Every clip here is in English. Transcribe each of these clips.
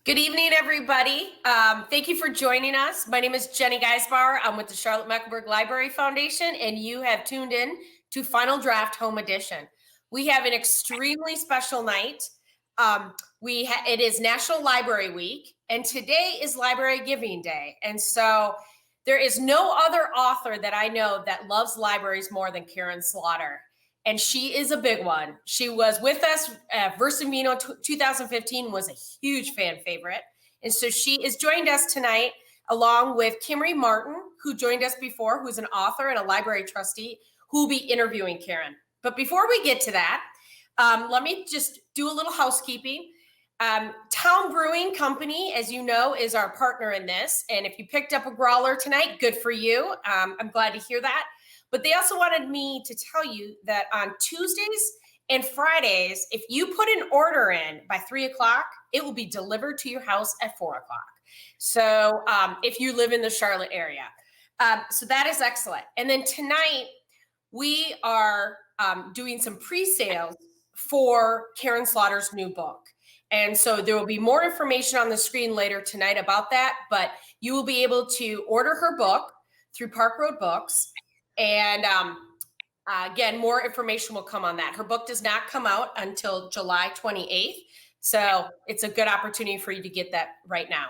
Good evening, everybody. Thank you for joining us. My name is Jenny Geisbauer. I'm with the Charlotte Mecklenburg Library Foundation, and you have tuned in to Final Draft Home Edition. We have an extremely special night. It is National Library Week, and today is Library Giving Day. And so there is no other author that I know that loves libraries more than Karin Slaughter. And she is a big one. She was with us at Versamino 2015, was a huge fan favorite. And so she is joined us tonight along with Kimmery Martin, who joined us before, who's an author and a library trustee, who will be interviewing Karin. But before we get to that, let me just do a little housekeeping. Town Brewing Company, as you know, is our partner in this. And if you picked up a growler tonight, good for you. I'm glad to hear that. But they also wanted me to tell you that on Tuesdays and Fridays, if you put an order in by 3 o'clock, it will be delivered to your house at 4 o'clock. So if you live in the Charlotte area. So that is excellent. And then tonight, we are doing some pre-sales for Karin Slaughter's new book. And so there will be more information on the screen later tonight about that, but you will be able to order her book through Park Road Books. And again, more information will come on that. Her book does not come out until July 28th. So it's a good opportunity for you to get that right now.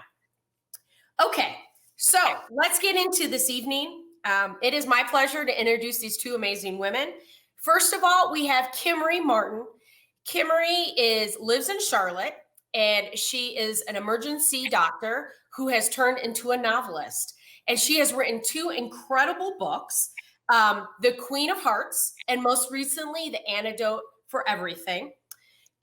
Okay, so let's get into this evening. It is my pleasure to introduce these two amazing women. First of all, we have Kimmery Martin. Kimmery lives in Charlotte, and she is an emergency doctor who has turned into a novelist. And she has written two incredible books. The Queen of Hearts, and most recently, The Antidote for Everything.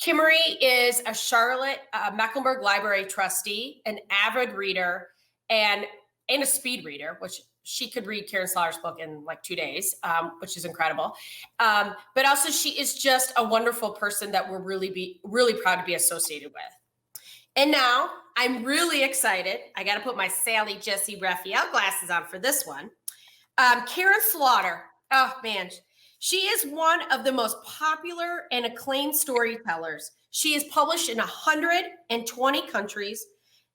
Kimmery is a Charlotte Mecklenburg Library trustee, an avid reader, and a speed reader, which she could read Karin Slaughter's book in like 2 days, which is incredible. But also, she is just a wonderful person that we're really proud to be associated with. And now, I'm really excited. I got to put my Sally Jesse Raphael glasses on for this one. Karin Slaughter, oh man, she is one of the most popular and acclaimed storytellers. She is published in 120 countries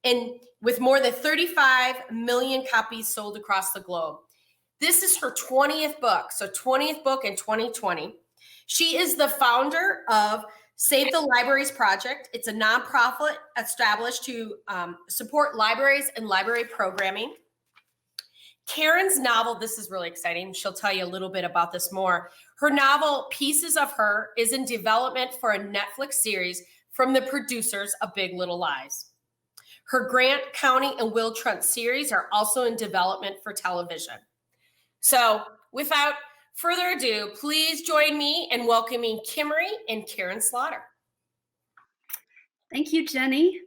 and with more than 35 million copies sold across the globe. This is her 20th book, so 20th book in 2020. She is the founder of Save the Libraries Project. It's a nonprofit established to support libraries and library programming. Karin's novel, this is really exciting. She'll tell you a little bit about this more. Her novel, Pieces of Her, is in development for a Netflix series from the producers of Big Little Lies. Her Grant County and Will Trent series are also in development for television. So without further ado, please join me in welcoming Kimmery and Karin Slaughter. Thank you, Jenny.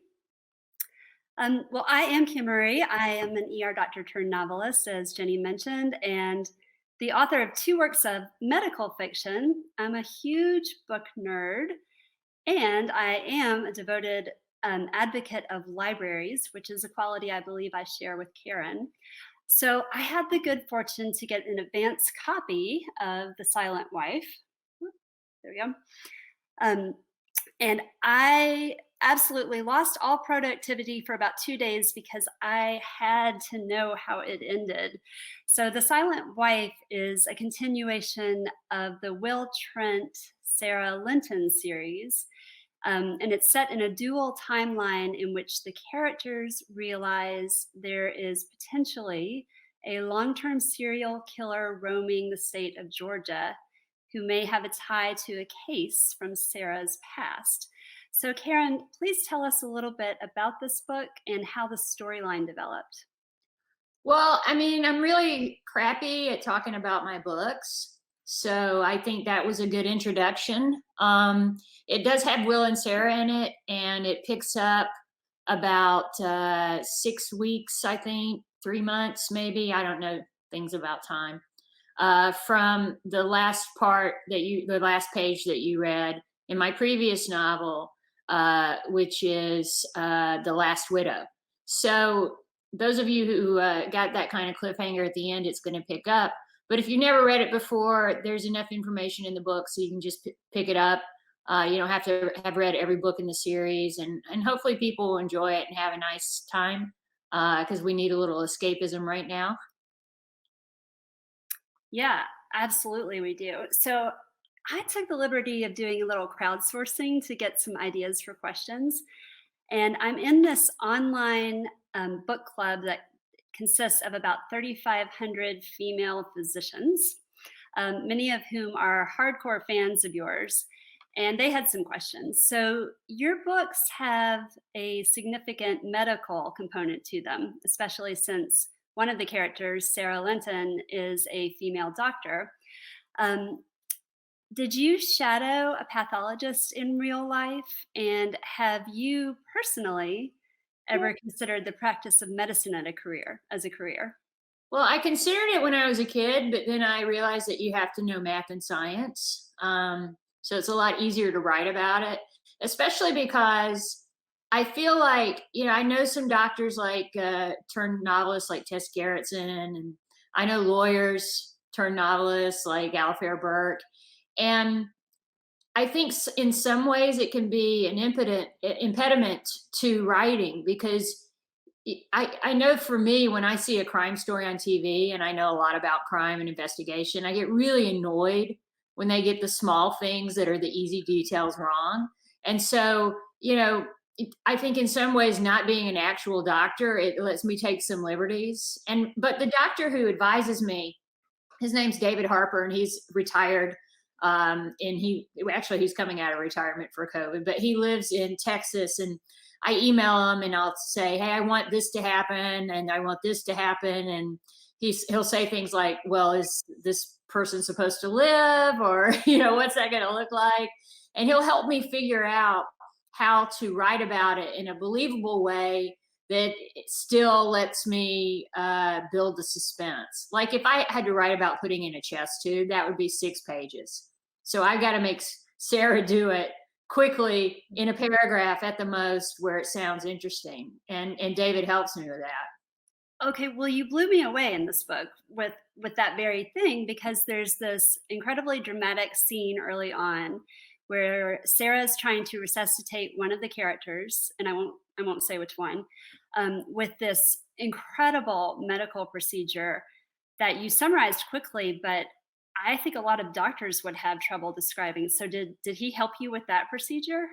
Well, I am Kimmery. I am an ER doctor turned novelist, as Jenny mentioned, and the author of 2 works of medical fiction. I'm a huge book nerd, and I am a devoted advocate of libraries, which is a quality I believe I share with Karin. So I had the good fortune to get an advance copy of The Silent Wife. There we go. And I absolutely lost all productivity for about 2 days because I had to know how it ended. So The Silent Wife is a continuation of the Will Trent, Sara, Linton series. And it's set in a dual timeline in which the characters realize there is potentially a long-term serial killer roaming the state of Georgia who may have a tie to a case from Sara's past. So Karin, please tell us a little bit about this book and how the storyline developed. Well, I mean, I'm really crappy at talking about my books, so I think that was a good introduction. It does have Will and Sara in it, and it picks up about 6 weeks, I think, 3 months maybe. I don't know things about time. From the last the last page that you read in my previous novel, which is The Last Widow. So those of you who got that kind of cliffhanger at the end, it's going to pick up. But if you never read it before, there's enough information in the book so you can just pick it up You don't have to have read every book in the series, and hopefully people will enjoy it and have a nice time, because we need a little escapism right now. Yeah, absolutely, we do. So I took the liberty of doing a little crowdsourcing to get some ideas for questions. And I'm in this online book club that consists of about 3,500 female physicians, many of whom are hardcore fans of yours. And they had some questions. So, your books have a significant medical component to them, especially since one of the characters, Sara Linton, is a female doctor. Um, did you shadow a pathologist in real life? And have you personally ever considered the practice of medicine as a career? Well, I considered it when I was a kid, but then I realized that you have to know math and science. So it's a lot easier to write about it, especially because I feel like, I know some doctors like turned novelists like Tess Gerritsen, and I know lawyers turned novelists like Alfair Burke. And I think in some ways it can be an impediment to writing, because I know for me, when I see a crime story on TV, and I know a lot about crime and investigation, I get really annoyed when they get the small things that are the easy details wrong. And so, I think in some ways, not being an actual doctor, it lets me take some liberties. But the doctor who advises me, his name's David Harper, and he's retired. And he's coming out of retirement for COVID, but he lives in Texas, and I email him and I'll say, hey, I want this to happen and I want this to happen. And he'll say things like, well, is this person supposed to live, or, what's that going to look like? And he'll help me figure out how to write about it in a believable way that it still lets me build the suspense. Like if I had to write about putting in a chest tube, that would be 6 pages. So I got to make Sara do it quickly in a paragraph at the most, where it sounds interesting. And David helps me with that. Okay, well, you blew me away in this book with that very thing, because there's this incredibly dramatic scene early on where Sara is trying to resuscitate one of the characters, and I won't say which one, with this incredible medical procedure that you summarized quickly, but I think a lot of doctors would have trouble describing. So did he help you with that procedure?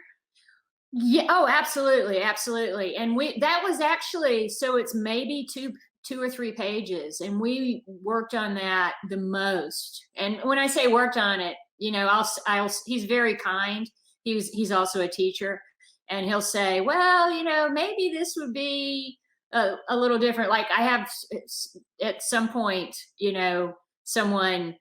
Yeah. Oh, absolutely. Absolutely. And that was actually, so it's maybe two or 3 pages. And we worked on that the most. And when I say worked on it, he's very kind. He's also a teacher, and he'll say, well, maybe this would be a little different. Like I have at some point, someone,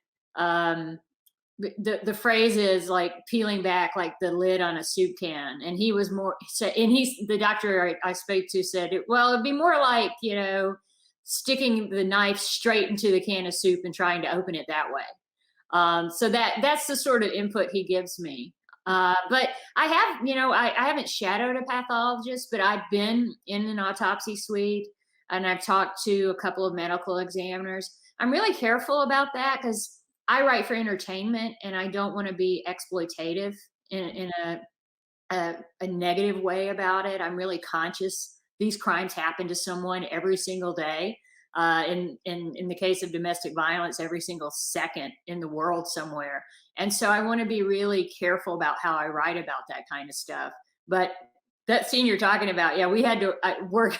the phrase is like peeling back like the lid on a soup can, and he was more so, and the doctor I spoke to said, well, it'd be more like sticking the knife straight into the can of soup and trying to open it that way. So that's the sort of input he gives me. But I haven't shadowed a pathologist, but I've been in an autopsy suite, and I've talked to a couple of medical examiners. I'm really careful about that, because I write for entertainment, and I don't want to be exploitative in a negative way about it. I'm really conscious these crimes happen to someone every single day. In the case of domestic violence, every single second in the world somewhere. And so I want to be really careful about how I write about that kind of stuff. But that scene you're talking about, yeah, we had to work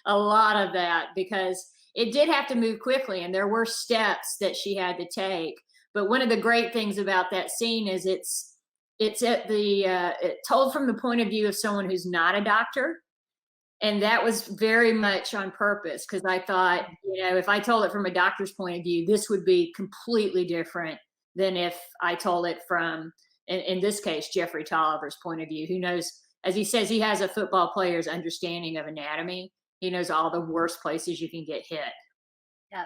a lot of that, because it did have to move quickly, and there were steps that she had to take. But one of the great things about that scene is it's told from the point of view of someone who's not a doctor. And that was very much on purpose, because I thought, if I told it from a doctor's point of view, this would be completely different than if I told it from, in this case, Jeffrey Tolliver's point of view, who knows, as he says, he has a football player's understanding of anatomy. He knows all the worst places you can get hit. Yeah.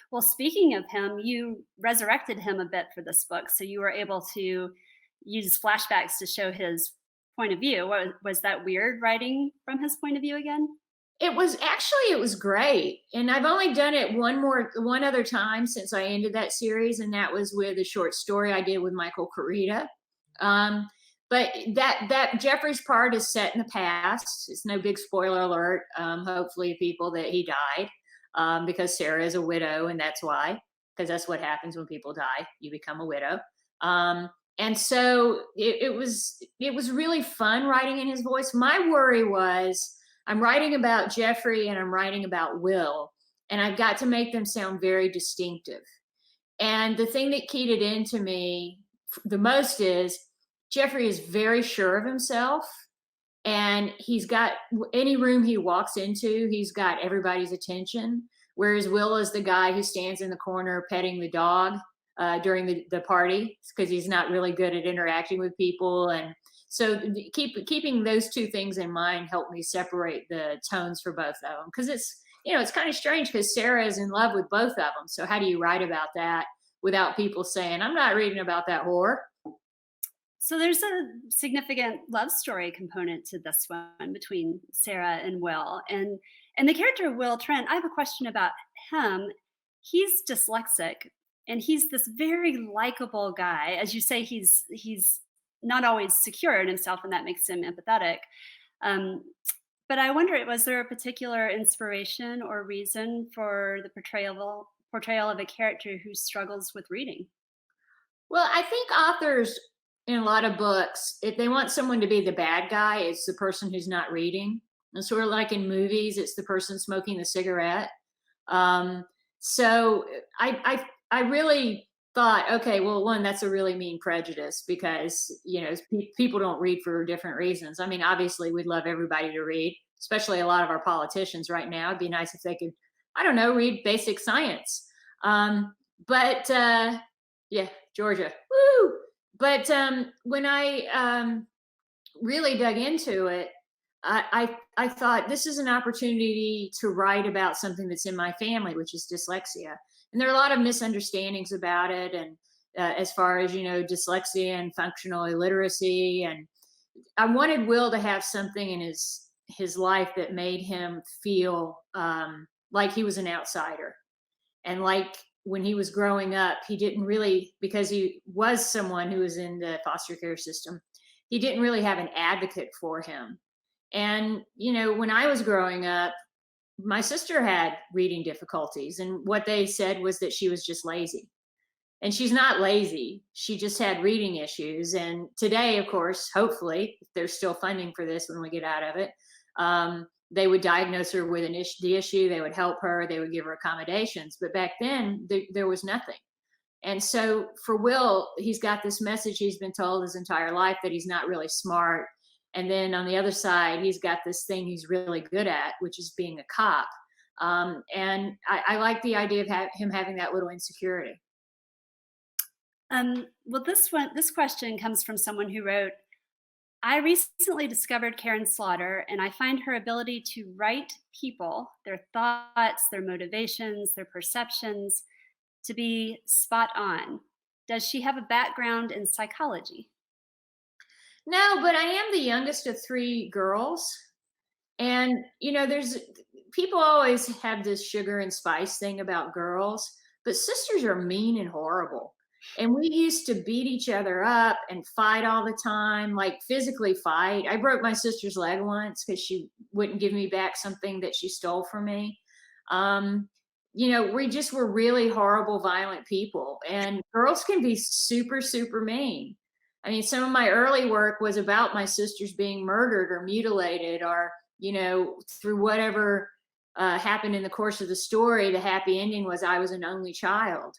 Well, speaking of him, you resurrected him a bit for this book. So you were able to use flashbacks to show his point of view. Was that weird writing from his point of view again? It was great. And I've only done it one other time since I ended that series. And that was with a short story I did with Michael Carita. but that Jeffrey's part is set in the past. It's no big spoiler alert. Hopefully, people that he died, because Sara is a widow, and that's why, because that's what happens when people die. You become a widow. And so it was really fun writing in his voice. My worry was I'm writing about Jeffrey and I'm writing about Will, and I've got to make them sound very distinctive. And the thing that keyed it into me the most is Jeffrey is very sure of himself, and he's got any room he walks into, he's got everybody's attention. Whereas Will is the guy who stands in the corner petting the dog during the party, because he's not really good at interacting with people. And so keeping those two things in mind helped me separate the tones for both of them, because it's kind of strange because Sara is in love with both of them. So how do you write about that without people saying, I'm not reading about that whore? So there's a significant love story component to this one between Sara and Will. And the character of Will Trent, I have a question about him. He's dyslexic, and he's this very likable guy. As you say, he's not always secure in himself, and that makes him empathetic. But I wonder, was there a particular inspiration or reason for the portrayal of a character who struggles with reading? Well, I think authors in a lot of books, if they want someone to be the bad guy, it's the person who's not reading. And sort of like in movies, it's the person smoking the cigarette. So I really thought, okay, well, one, that's a really mean prejudice, because people don't read for different reasons. I mean, obviously, we'd love everybody to read, especially a lot of our politicians right now. It'd be nice if they could, I don't know, read basic science. But yeah, Georgia, woo! But when I really dug into it, I thought this is an opportunity to write about something that's in my family, which is dyslexia. And there are a lot of misunderstandings about it. And as far as, dyslexia and functional illiteracy. And I wanted Will to have something in his life that made him feel like he was an outsider. And like when he was growing up, he didn't really, because he was someone who was in the foster care system, he didn't really have an advocate for him. And, when I was growing up, my sister had reading difficulties, and what they said was that she was just lazy. And she's not lazy. She just had reading issues. And today, of course, hopefully, if there's still funding for this when we get out of it, they would diagnose her with the issue. They would help her. They would give her accommodations. But back then, there was nothing. And so for Will, he's got this message he's been told his entire life that he's not really smart. And then on the other side, he's got this thing he's really good at, which is being a cop. And I like the idea of him having that little insecurity. Well, this question comes from someone who wrote, I recently discovered Karin Slaughter, and I find her ability to write people, their thoughts, their motivations, their perceptions, to be spot on. Does she have a background in psychology? No, but I am the youngest of three girls. And, there's people always have this sugar and spice thing about girls, but sisters are mean and horrible. And we used to beat each other up and fight all the time, like physically fight. I broke my sister's leg once because she wouldn't give me back something that she stole from me. We just were really horrible, violent people. And girls can be super, super mean. I mean, some of my early work was about my sisters being murdered or mutilated, or, through whatever happened in the course of the story. The happy ending was I was an only child.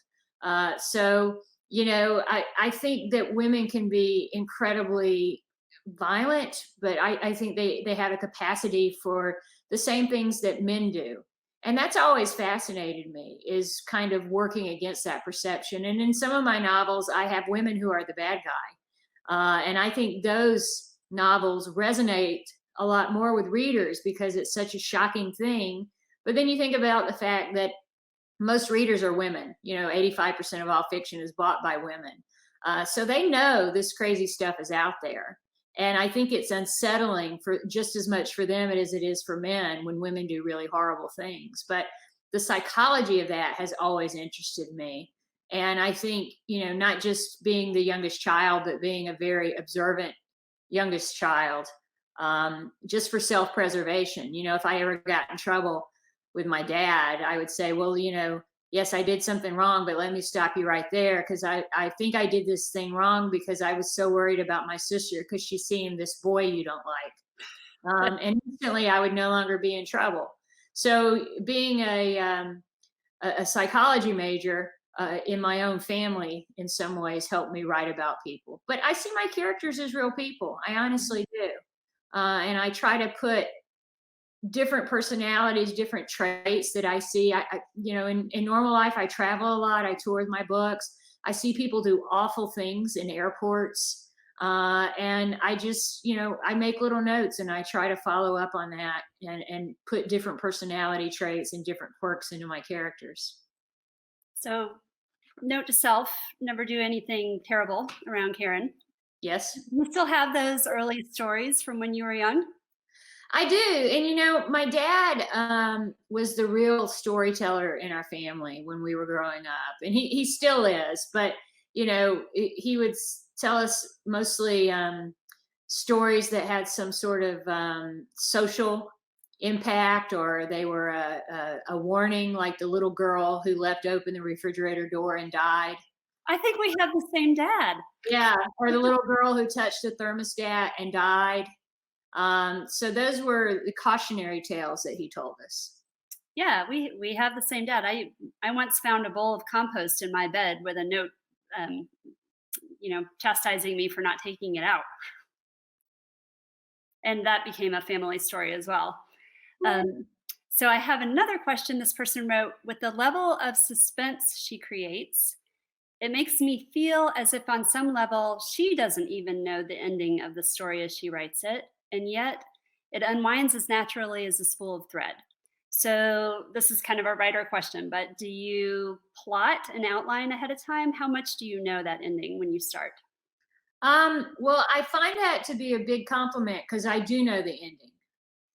So I think that women can be incredibly violent, but I think they have a capacity for the same things that men do. And that's always fascinated me, is kind of working against that perception. And in some of my novels, I have women who are the bad guy. And I think those novels resonate a lot more with readers because it's such a shocking thing. But then you think about the fact that most readers are women. 85% of all fiction is bought by women. So they know this crazy stuff is out there. And I think it's unsettling for just as much for them as it is for men when women do really horrible things. But the psychology of that has always interested me. And I think, not just being the youngest child, but being a very observant youngest child, just for self-preservation. If I ever got in trouble with my dad, I would say, well, yes, I did something wrong, but let me stop you right there, because I think I did this thing wrong because I was so worried about my sister because she's seeing this boy you don't like. And instantly I would no longer be in trouble. So being a psychology major in my own family in some ways helped me write about people. But I see my characters as real people. I honestly do. And I try to put different personalities, different traits that I see. In normal life, I travel a lot. I tour with my books. I see people do awful things in airports. And I just, I make little notes and I try to follow up on that and put different personality traits and different quirks into my characters. So, note to self, never do anything terrible around Karin. Yes. You still have those early stories from when you were young? I do. And, my dad was the real storyteller in our family when we were growing up. And he still is. But, he would tell us mostly stories that had some sort of social impact, or they were a warning, like the little girl who left open the refrigerator door and died. I think we have the same dad. Yeah, or the little girl who touched the thermostat and died. So those were the cautionary tales that he told us. Yeah, we have the same dad. I once found a bowl of compost in my bed with a note, chastising me for not taking it out. And that became a family story as well. So I have another question. This person wrote, with the level of suspense she creates, it makes me feel as if on some level she doesn't even know the ending of the story as she writes it, and yet it unwinds as naturally as a spool of thread. So this is kind of a writer question, but do you plot an outline ahead of time? How much do you know that ending when you start? Well, I find that to be a big compliment because I do know the ending.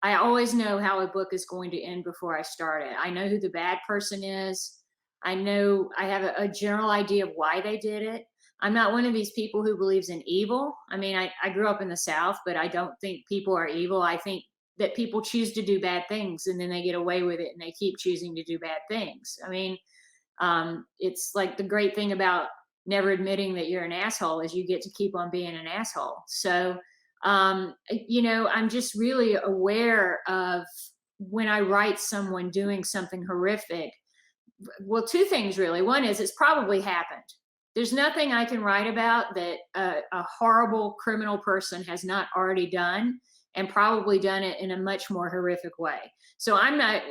I always know how a book is going to end before I start it. I know who the bad person is. I know I have a general idea of why they did it. I'm not one of these people who believes in evil. I mean, I grew up in the South, but I don't think people are evil. I think that people choose to do bad things and then they get away with it and they keep choosing to do bad things. I mean, it's like the great thing about never admitting that you're an asshole is you get to keep on being an asshole. So, I'm just really aware of when I write someone doing something horrific. Well, two things really. One is it's probably happened. There's nothing I can write about that a horrible criminal person has not already done, and probably done it in a much more horrific way. So I'm not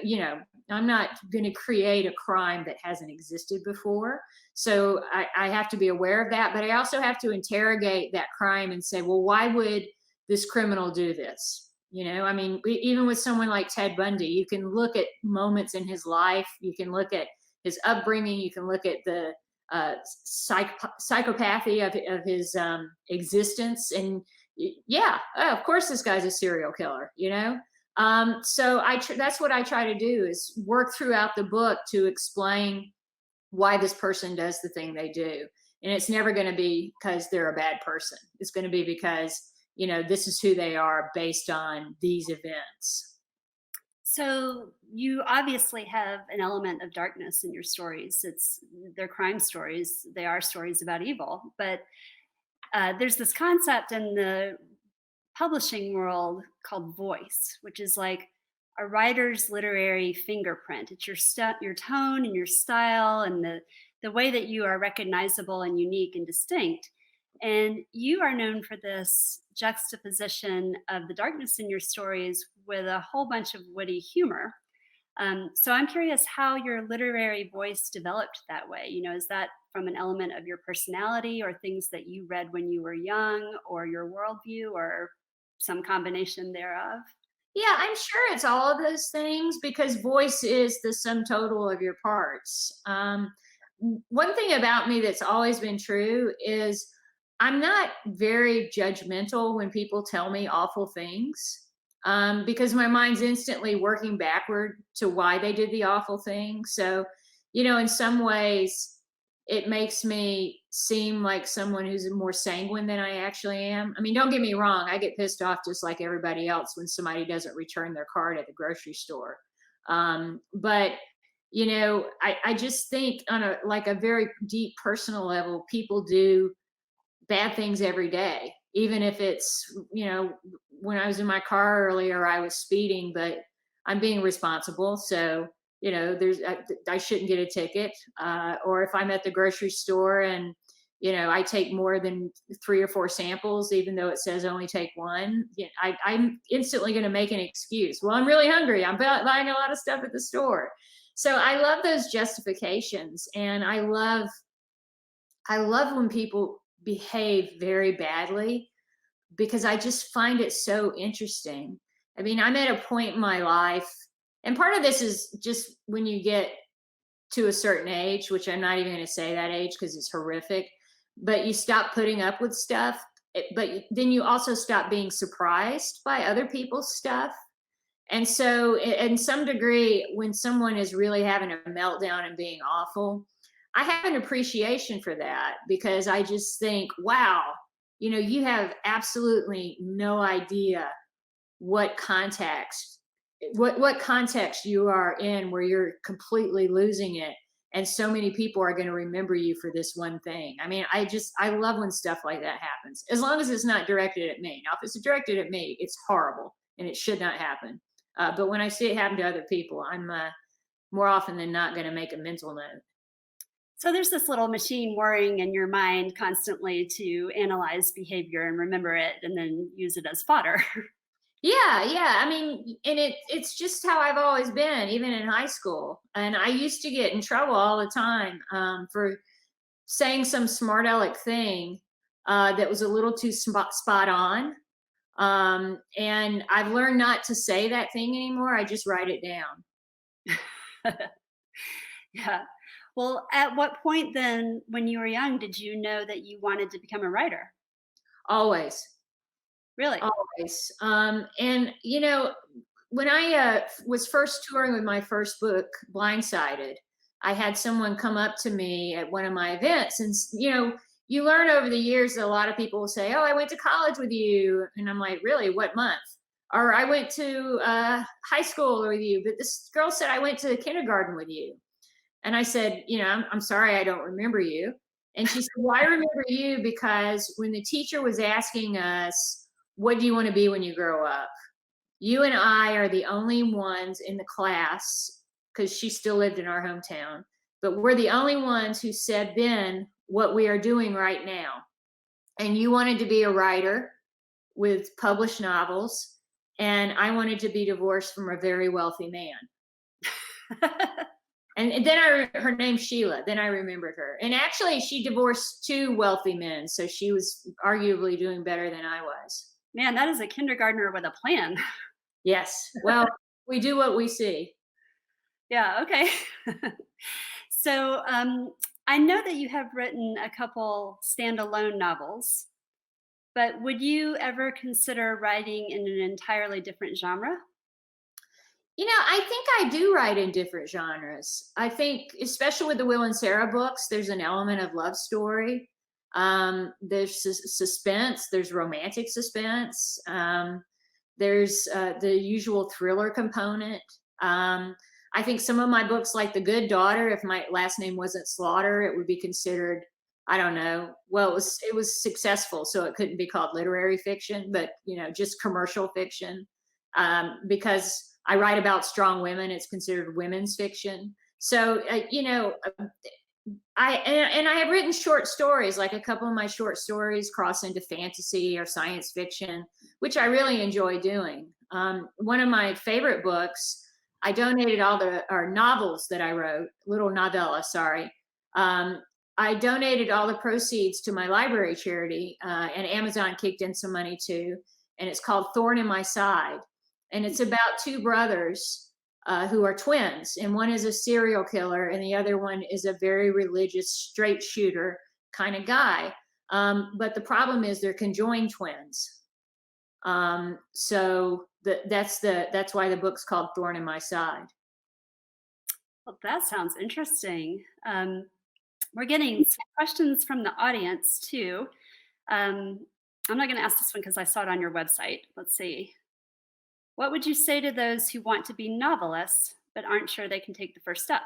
going to create a crime that hasn't existed before. So I have to be aware of that, but I also have to interrogate that crime and say, well, why would this criminal do this? I mean, even with someone like Ted Bundy, you can look at moments in his life, you can look at his upbringing, you can look at the psychopathy of his existence, and of course this guy's a serial killer. So that's what I try to do, is work throughout the book to explain why this person does the thing they do, and it's never going to be because they're a bad person. It's going to be because this is who they are based on these events. So you obviously have an element of darkness in your stories. They're crime stories. They are stories about evil. But there's this concept in the publishing world called voice, which is like a writer's literary fingerprint. It's your tone and your style and the way that you are recognizable and unique and distinct. And you are known for this juxtaposition of the darkness in your stories with a whole bunch of witty humor. So I'm curious how your literary voice developed that way. Is that from an element of your personality or things that you read when you were young, or your worldview, or some combination thereof? Yeah, I'm sure it's all of those things, because voice is the sum total of your parts. One thing about me that's always been true is I'm not very judgmental when people tell me awful things, because my mind's instantly working backward to why they did the awful thing. So, in some ways, it makes me seem like someone who's more sanguine than I actually am. I mean, don't get me wrong, I get pissed off just like everybody else when somebody doesn't return their card at the grocery store. But you know, I just think on a very deep personal level, people do bad things every day, even if it's, you know, when I was in my car earlier, I was speeding, but I'm being responsible. So, you know, I shouldn't get a ticket. Or if I'm at the grocery store and, you know, I take more than 3 or 4 samples, even though it says only take 1, you know, I'm instantly going to make an excuse. Well, I'm really hungry. I'm buying a lot of stuff at the store. So I love those justifications, and I love when people behave very badly, because I just find it so interesting. I mean, I'm at a point in my life, and part of this is just when you get to a certain age, which I'm not even going to say that age because it's horrific, but you stop putting up with stuff, but then you also stop being surprised by other people's stuff. And so, in some degree, when someone is really having a meltdown and being awful, I have an appreciation for that, because I just think, wow, you know, you have absolutely no idea what context you are in where you're completely losing it. And so many people are going to remember you for this one thing. I mean, I love when stuff like that happens, as long as it's not directed at me. Now, if it's directed at me, it's horrible and it should not happen. But when I see it happen to other people, I'm more often than not going to make a mental note. So there's this little machine whirring in your mind constantly to analyze behavior and remember it and then use it as fodder. Yeah. I mean, and it's just how I've always been, even in high school. And I used to get in trouble all the time for saying some smart aleck thing that was a little too spot on. And I've learned not to say that thing anymore. I just write it down. Yeah. Well, at what point then, when you were young, did you know that you wanted to become a writer? Always. Really? Always. And, you know, when I was first touring with my first book, Blindsided, I had someone come up to me at one of my events, and, you know, you learn over the years that a lot of people will say, oh, I went to college with you. And I'm like, really? What month? Or I went to high school with you. But this girl said, I went to kindergarten with you. And I said, you know, I'm sorry, I don't remember you. And she said, well, I remember you because when the teacher was asking us, what do you want to be when you grow up? You and I are the only ones in the class, because she still lived in our hometown, but we're the only ones who said then what we are doing right now. And you wanted to be a writer with published novels, and I wanted to be divorced from a very wealthy man. And then her name's Sheila. Then I remembered her. And actually, she divorced 2 wealthy men, so she was arguably doing better than I was. Man, that is a kindergartner with a plan. Yes. Well, we do what we see. Yeah, okay. So I know that you have written a couple standalone novels, but would you ever consider writing in an entirely different genre? You know, I think I do write in different genres. I think, especially with the Will and Sara books, there's an element of love story. There's suspense. There's romantic suspense. There's the usual thriller component. I think some of my books, like The Good Daughter, if my last name wasn't Slaughter, it would be considered, I don't know. Well, it was successful, so it couldn't be called literary fiction, but, you know, just commercial fiction. Because I write about strong women, it's considered women's fiction. So, you know, I have written short stories, like a couple of my short stories cross into fantasy or science fiction, which I really enjoy doing. One of my favorite books, I donated or novels that I wrote, little novella, sorry. I donated all the proceeds to my library charity, and Amazon kicked in some money too. And it's called Thorn in My Side. And it's about 2 brothers who are twins. And one is a serial killer, and the other one is a very religious, straight shooter kind of guy. But the problem is they're conjoined twins. So that's why the book's called Thorn in My Side. Well, that sounds interesting. We're getting some questions from the audience too. I'm not going to ask this one because I saw it on your website. Let's see. What would you say to those who want to be novelists but aren't sure they can take the first step?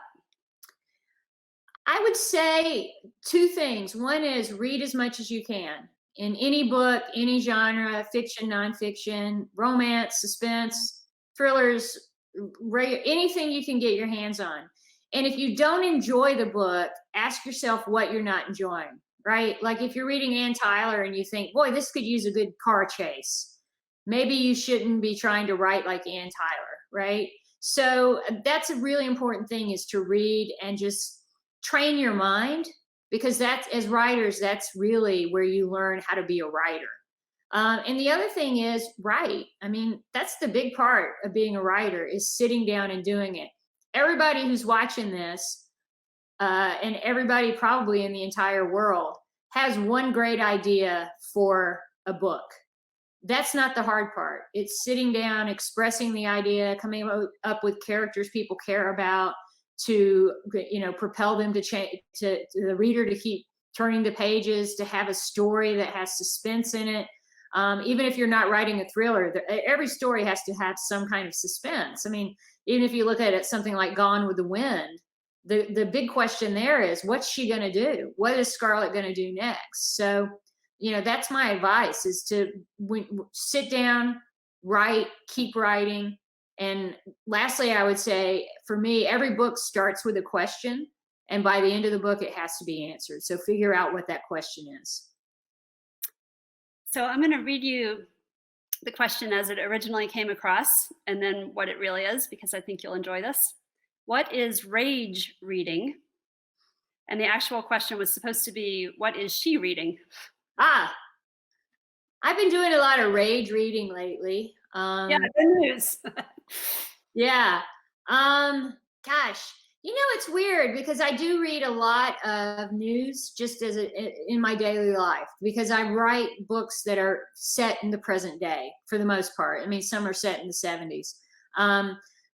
I would say two things. One is read as much as you can in any book, any genre, fiction, nonfiction, romance, suspense, thrillers, anything you can get your hands on. And if you don't enjoy the book, ask yourself what you're not enjoying, right? Like if you're reading Ann Tyler and you think, boy, this could use a good car chase, maybe you shouldn't be trying to write like Ann Tyler, right? So that's a really important thing, is to read and just train your mind, because that's, as writers, that's really where you learn how to be a writer. And the other thing is write. I mean, that's the big part of being a writer, is sitting down and doing it. Everybody who's watching this, and everybody probably in the entire world, has one great idea for a book. That's not the hard part. It's sitting down, expressing the idea, coming up with characters people care about, to, you know, propel them to change, to the reader to keep turning the pages, to have a story that has suspense in it. Even if you're not writing a thriller, every story has to have some kind of suspense. I mean, even if you look at it, something like Gone with the Wind, the big question there is, what's she going to do? What is Scarlett going to do next? So, you know, that's my advice, is to sit down, write, keep writing. And lastly, I would say, for me, every book starts with a question, and by the end of the book, it has to be answered. So figure out what that question is. So I'm going to read you the question as it originally came across, and then what it really is, because I think you'll enjoy this. What is rage reading? And the actual question was supposed to be, what is she reading? I've been doing a lot of rage reading lately. Yeah, good news. Yeah. Gosh, you know, it's weird because I do read a lot of news just as in my daily life, because I write books that are set in the present day for the most part. I mean, some are set in the 70s.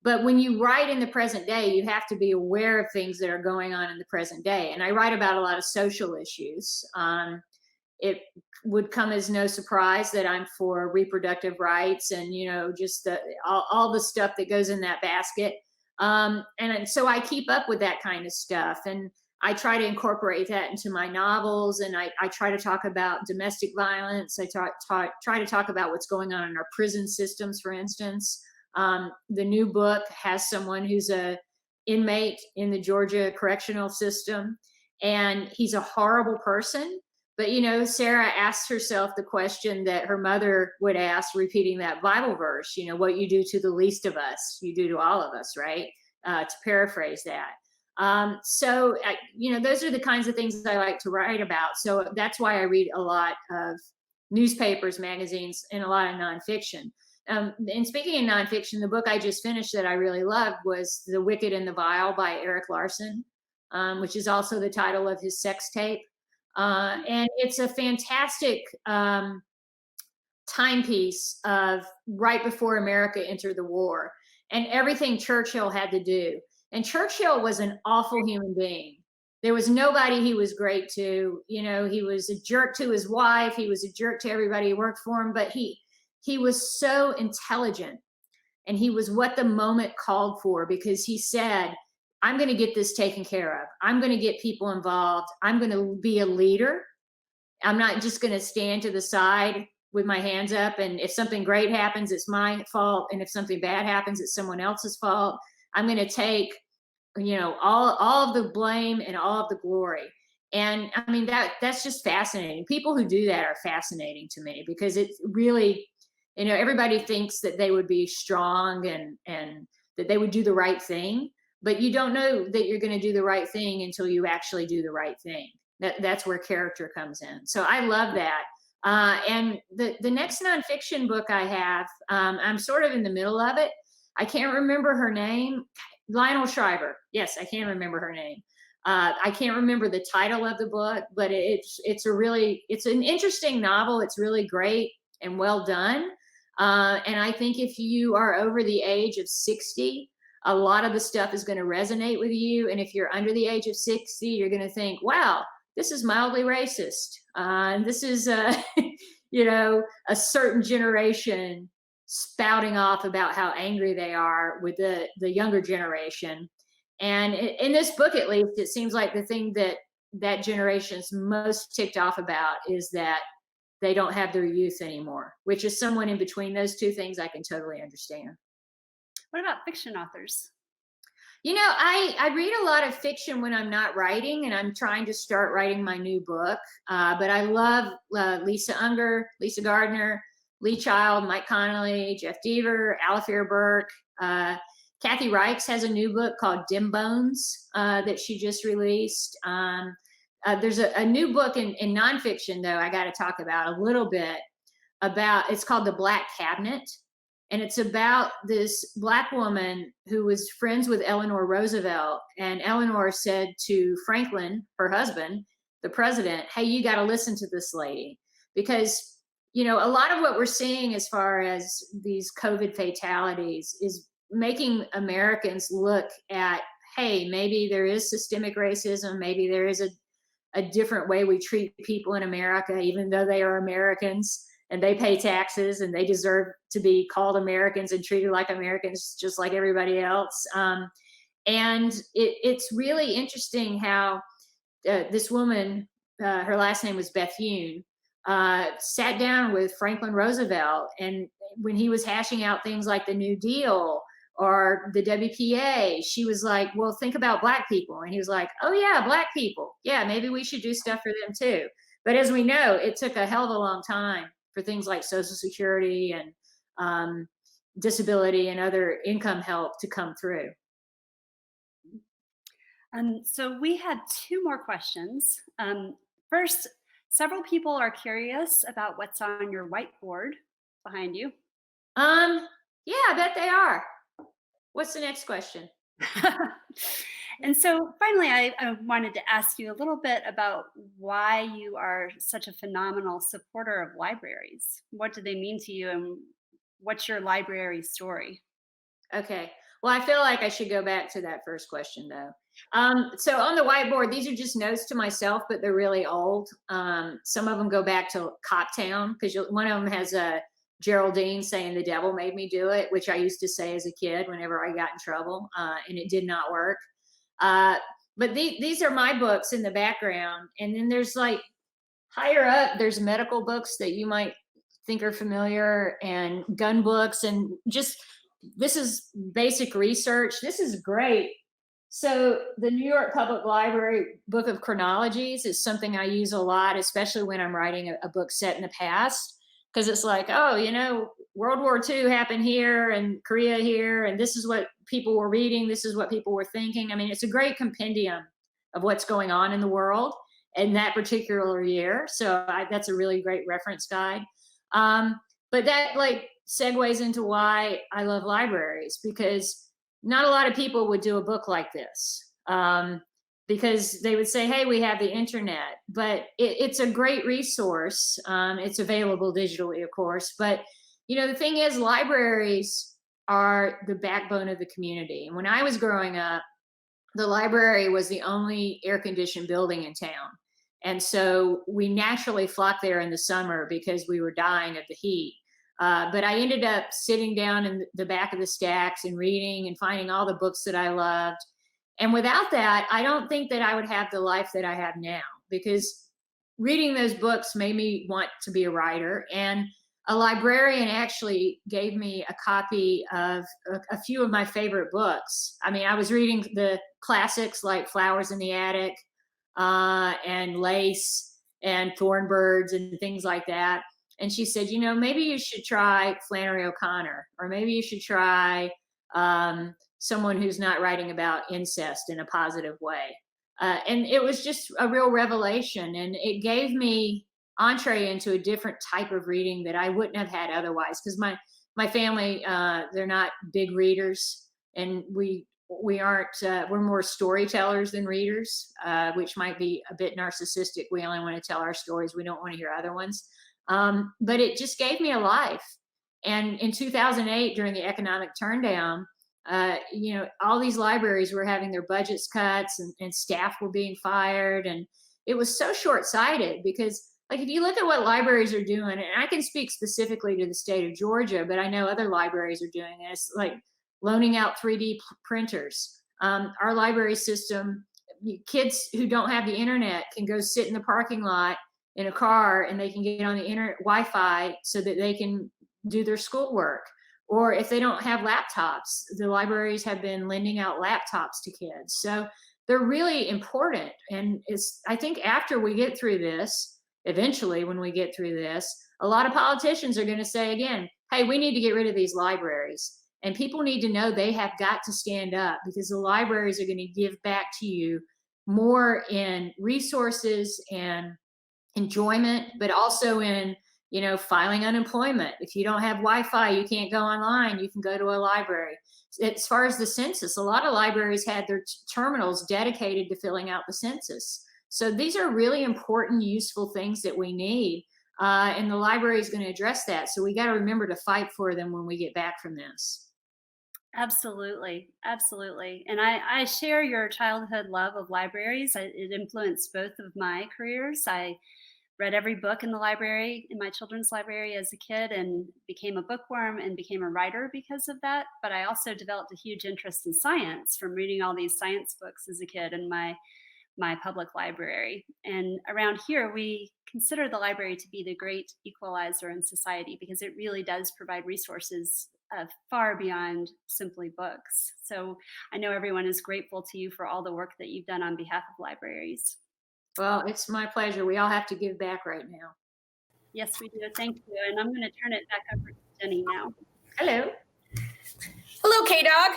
But when you write in the present day, you have to be aware of things that are going on in the present day. And I write about a lot of social issues. It would come as no surprise that I'm for reproductive rights and, you know, just all the stuff that goes in that basket. And so I keep up with that kind of stuff, and I try to incorporate that into my novels. And I try to talk about domestic violence. I try to talk about what's going on in our prison systems, for instance. The new book has someone who's a inmate in the Georgia correctional system, and he's a horrible person. But, you know, Sara asks herself the question that her mother would ask, repeating that Bible verse, you know, what you do to the least of us, you do to all of us, right? To paraphrase that. You know, those are the kinds of things I like to write about. So that's why I read a lot of newspapers, magazines, and a lot of nonfiction. And speaking of nonfiction, the book I just finished that I really loved was The Wicked and the Vile by Erik Larson, which is also the title of his sex tape. And it's a fantastic timepiece of right before America entered the war and everything Churchill had to do. And Churchill was an awful human being. There was nobody he was great to. You know, he was a jerk to his wife. He was a jerk to everybody who worked for him. But he was so intelligent, and he was what the moment called for, because he said, I'm going to get this taken care of. I'm going to get people involved. I'm going to be a leader. I'm not just going to stand to the side with my hands up. And if something great happens, it's my fault. And if something bad happens, it's someone else's fault. I'm going to take, you know, all of the blame and all of the glory. And I mean, that's just fascinating. People who do that are fascinating to me, because it's really, you know, everybody thinks that they would be strong and that they would do the right thing. But you don't know that you're going to do the right thing until you actually do the right thing. That's where character comes in. So I love that. And the next nonfiction book I have, I'm sort of in the middle of it. I can't remember her name. Lionel Shriver. Yes, I can remember her name. I can't remember the title of the book, but it's an interesting novel. It's really great and well done. And I think if you are over the age of 60, a lot of the stuff is going to resonate with you. And if you're under the age of 60, you're going to think, wow, this is mildly racist. This is, a certain generation spouting off about how angry they are with the younger generation. And in this book, at least, it seems like the thing that generation's most ticked off about is that they don't have their youth anymore, which is someone in between those two things I can totally understand. What about fiction authors? I read a lot of fiction when I'm not writing, and I'm trying to start writing my new book. But I love Lisa Unger, Lisa Gardner, Lee Child, Mike Connolly, Jeff Deaver, Alafir Burke. Kathy Reichs has a new book called Dim Bones that she just released. There's a new book in nonfiction, though, I got to talk about a little bit about. It's called The Black Cabinet. And it's about this Black woman who was friends with Eleanor Roosevelt. And Eleanor said to Franklin, her husband, the president, hey, you got to listen to this lady. Because, a lot of what we're seeing as far as these COVID fatalities is making Americans look at, hey, maybe there is systemic racism. Maybe there is a different way we treat people in America, even though they are Americans. And they pay taxes and they deserve to be called Americans and treated like Americans, just like everybody else. And it's really interesting how this woman, her last name was Bethune, sat down with Franklin Roosevelt. And when he was hashing out things like the New Deal or the WPA, she was like, well, think about Black people. And he was like, oh yeah, Black people. Yeah, maybe we should do stuff for them too. But as we know, it took a hell of a long time for things like Social Security and disability and other income help to come through. So we had two more questions. First, several people are curious about what's on your whiteboard behind you. Yeah, I bet they are. What's the next question? And so finally, I wanted to ask you a little bit about why you are such a phenomenal supporter of libraries. What do they mean to you, and what's your library story? Okay. Well, I feel like I should go back to that first question, though. So on the whiteboard, these are just notes to myself, but they're really old. Some of them go back to Cop Town, because one of them has a Geraldine saying the devil made me do it, which I used to say as a kid whenever I got in trouble, and it did not work. But these are my books in the background. And then there's like higher up, there's medical books that you might think are familiar, and gun books, and just, this is basic research. This is great. So the New York Public Library Book of Chronologies is something I use a lot, especially when I'm writing a book set in the past. Because it's like, oh, World War II happened here and Korea here, and this is what people were reading, this is what people were thinking. I mean, it's a great compendium of what's going on in the world in that particular year. So that's a really great reference guide. But that segues into why I love libraries, because not a lot of people would do a book like this. Because they would say, hey, we have the internet, but it's a great resource. It's available digitally, of course. But, the thing is, libraries are the backbone of the community. And when I was growing up, the library was the only air-conditioned building in town. And so we naturally flocked there in the summer because we were dying of the heat. But I ended up sitting down in the back of the stacks and reading and finding all the books that I loved. And without that, I don't think that I would have the life that I have now, because reading those books made me want to be a writer. And a librarian actually gave me a copy of a few of my favorite books. I mean, I was reading the classics like Flowers in the Attic and Lace and Thornbirds and things like that. And she said, maybe you should try Flannery O'Connor, or maybe you should try someone who's not writing about incest in a positive way. And it was just a real revelation. And it gave me entree into a different type of reading that I wouldn't have had otherwise. Because my family, they're not big readers. And we aren't, we're more storytellers than readers, which might be a bit narcissistic. We only want to tell our stories. We don't want to hear other ones. But it just gave me a life. And in 2008, during the economic turndown, all these libraries were having their budgets cuts and staff were being fired. And it was so short-sighted because, like, if you look at what libraries are doing, and I can speak specifically to the state of Georgia, but I know other libraries are doing this, like loaning out 3D printers. Our library system, kids who don't have the internet can go sit in the parking lot in a car and they can get on the internet Wi-Fi so that they can do their schoolwork. Or if they don't have laptops, the libraries have been lending out laptops to kids. So they're really important. And I think after we get through this, eventually when we get through this, a lot of politicians are going to say again, hey, we need to get rid of these libraries. And people need to know they have got to stand up, because the libraries are going to give back to you more in resources and enjoyment, but also in, filing unemployment. If you don't have Wi-Fi, you can't go online, you can go to a library. As far as the census, a lot of libraries had their terminals dedicated to filling out the census. So these are really important, useful things that we need. And the library is going to address that. So we got to remember to fight for them when we get back from this. Absolutely. Absolutely. And I share your childhood love of libraries. It influenced both of my careers. I read every book in the library, in my children's library as a kid, and became a bookworm and became a writer because of that. But I also developed a huge interest in science from reading all these science books as a kid in my public library. And around here, we consider the library to be the great equalizer in society, because it really does provide resources far beyond simply books. So I know everyone is grateful to you for all the work that you've done on behalf of libraries. Well, it's my pleasure. We all have to give back right now. Yes, we do. Thank you. And I'm going to turn it back over to Jenny now. Hello. Hello, K-Dog.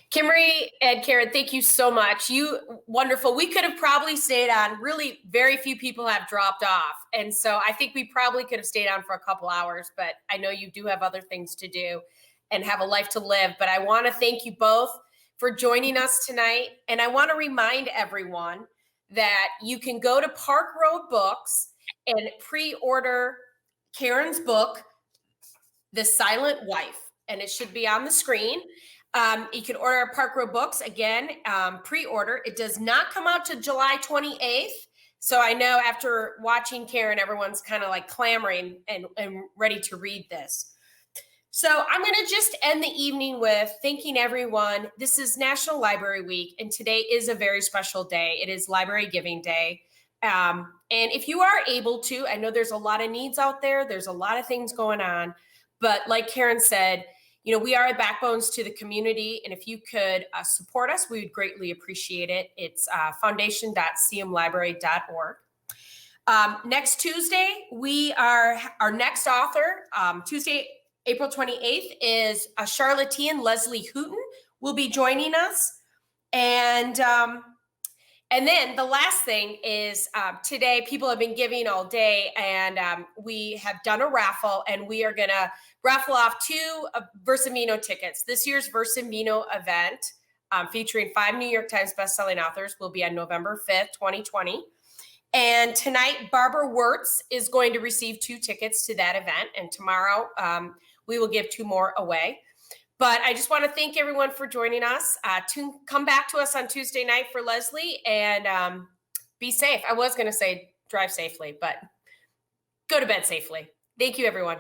Kimberly and Karin, thank you so much. You wonderful. We could have probably stayed on. Really, very few people have dropped off. And so I think we probably could have stayed on for a couple hours, but I know you do have other things to do and have a life to live. But I want to thank you both for joining us tonight. And I want to remind everyone that you can go to Park Road Books and pre-order Karin's book, The Silent Wife, and it should be on the screen. You can order at Park Road Books, again, pre-order. It does not come out to July 28th. So I know after watching Karin, everyone's kind of like clamoring and ready to read this. So I'm going to just end the evening with thanking everyone. This is National Library Week, and today is a very special day. It is Library Giving Day. And if you are able to, I know there's a lot of needs out there. There's a lot of things going on. But like Karin said, we are backbones to the community. And if you could support us, we would greatly appreciate it. It's foundation.cmlibrary.org. Next Tuesday, our next author, Tuesday, April 28th, is Charlottean Leslie Hooton will be joining us. And then the last thing is today, people have been giving all day, and we have done a raffle, and we are going to raffle off 2 Versamino tickets. This year's Versamino event featuring 5 New York Times bestselling authors will be on November 5th, 2020. And tonight, Barbara Wirtz is going to receive 2 tickets to that event. And tomorrow, we will give 2 more away. But I just want to thank everyone for joining us. Come back to us on Tuesday night for Leslie, and be safe. I was going to say drive safely, but go to bed safely. Thank you, everyone.